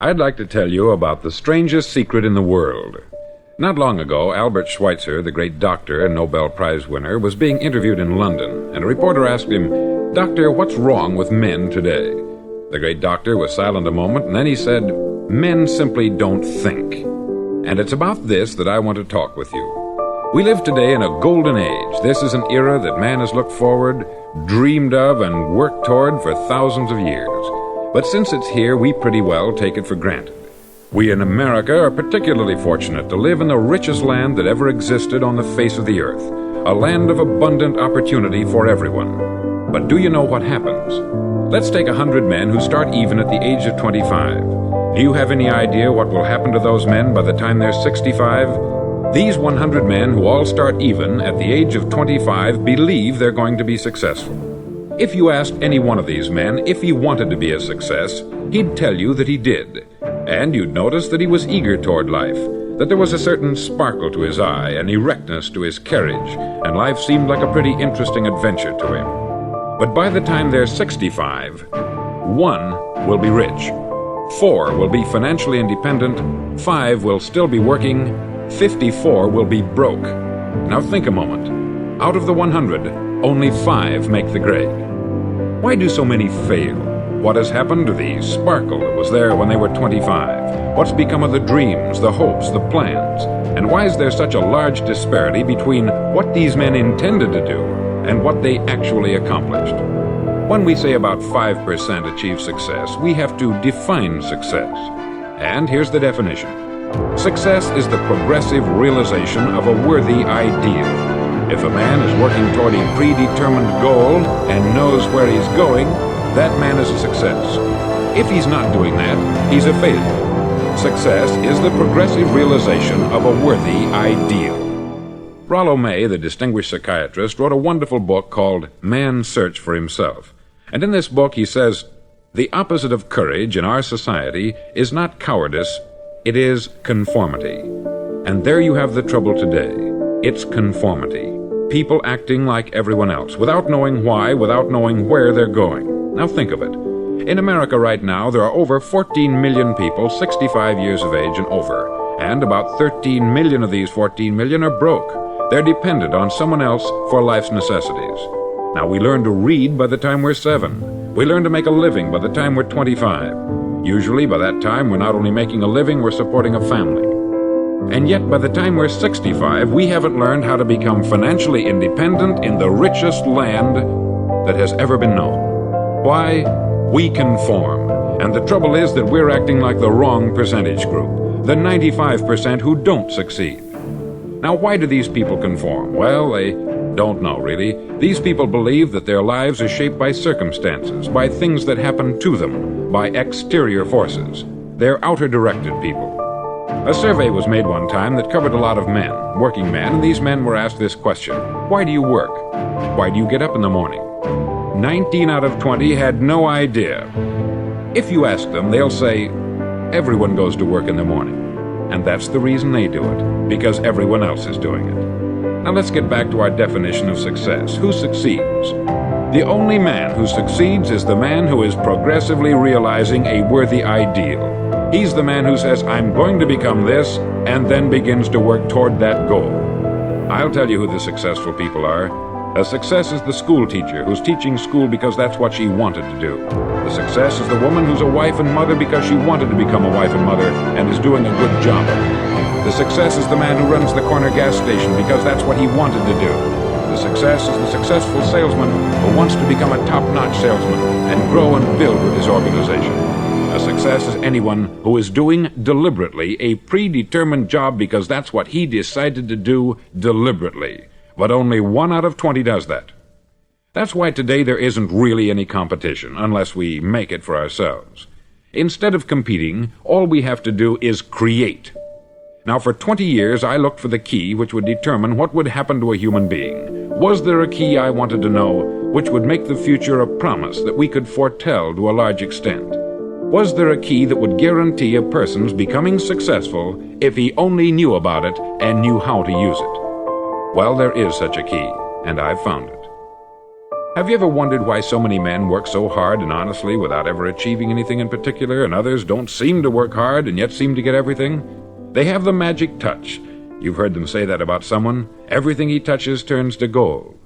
I'd like to tell you about the strangest secret in the world. Not long ago, Albert Schweitzer, the great doctor and Nobel Prize winner, was being interviewed in London, and a reporter asked him, "Doctor, what's wrong with men today?" The great doctor was silent a moment, and then he said, "Men simply don't think." And it's about this that I want to talk with you. We live today in a golden age. This is an era that man has looked forward, dreamed of, and worked toward for thousands of years. But since it's here, we pretty well take it for granted. We in America are particularly fortunate to live in the richest land that ever existed on the face of the earth, a land of abundant opportunity for everyone. But do you know what happens? Let's take 100 men who start even at the age of 25. Do you have any idea what will happen to those men by the time they're 65? These 100 men who all start even at the age of 25 believe they're going to be successful. If you asked any one of these men if he wanted to be a success, he'd tell you that he did. And you'd notice that he was eager toward life, that there was a certain sparkle to his eye, an erectness to his carriage, and life seemed like a pretty interesting adventure to him. But by the time they're 65, 1 will be rich, 4 will be financially independent, 5 will still be working, 54 will be broke. Now think a moment. Out of the 100, only 5 make the grade. Why do so many fail? What has happened to the sparkle that was there when they were 25? What's become of the dreams, the hopes, the plans? And why is there such a large disparity between what these men intended to do and what they actually accomplished? When we say about 5% achieve success, we have to define success. And here's the definition. Success is the progressive realization of a worthy ideal. If a man is working toward a predetermined goal and knows where he's going, that man is a success. If he's not doing that, he's a failure. Success is the progressive realization of a worthy ideal. Rollo May, the distinguished psychiatrist, wrote a wonderful book called Man's Search for Himself. And in this book he says, the opposite of courage in our society is not cowardice, it is conformity. And there you have the trouble today. It's conformity. People acting like everyone else, without knowing why, without knowing where they're going. Now think of it. In America right now, there are over 14 million people 65 years of age and over, and about 13 million of these 14 million are broke. They're dependent on someone else for life's necessities. Now, we learn to read by the time we're 7. We learn to make a living by the time we're 25. Usually, by that time, we're not only making a living, we're supporting a family. And yet, by the time we're 65, we haven't learned how to become financially independent in the richest land that has ever been known. Why? We conform. And the trouble is that we're acting like the wrong percentage group, the 95% who don't succeed. Now, why do these people conform? Well, they don't know, really. These people believe that their lives are shaped by circumstances, by things that happen to them, by exterior forces. They're outer-directed people. A survey was made one time that covered a lot of men, working men, and these men were asked this question: why do you work? Why do you get up in the morning? 19 out of 20 had no idea. If you ask them, they'll say, everyone goes to work in the morning. And that's the reason they do it, because everyone else is doing it. Now let's get back to our definition of success. Who succeeds? The only man who succeeds is the man who is progressively realizing a worthy ideal. He's the man who says, I'm going to become this, and then begins to work toward that goal. I'll tell you who the successful people are. A success is the school teacher who's teaching school because that's what she wanted to do. The success is the woman who's a wife and mother because she wanted to become a wife and mother and is doing a good job of it. The success is the man who runs the corner gas station because that's what he wanted to do. The success is the successful salesman who wants to become a top-notch salesman and grow and build with his organization. A success is anyone who is doing deliberately a predetermined job because that's what he decided to do deliberately. But only 1 out of 20 does that. That's why today there isn't really any competition, unless we make it for ourselves. Instead of competing, all we have to do is create. Now, for 20 years, I looked for the key which would determine what would happen to a human being. Was there a key I wanted to know which would make the future a promise that we could foretell to a large extent? Was there a key that would guarantee a person's becoming successful if he only knew about it and knew how to use it? Well, there is such a key, and I've found it. Have you ever wondered why so many men work so hard and honestly without ever achieving anything in particular, and others don't seem to work hard and yet seem to get everything? They have the magic touch. You've heard them say that about someone. Everything he touches turns to gold.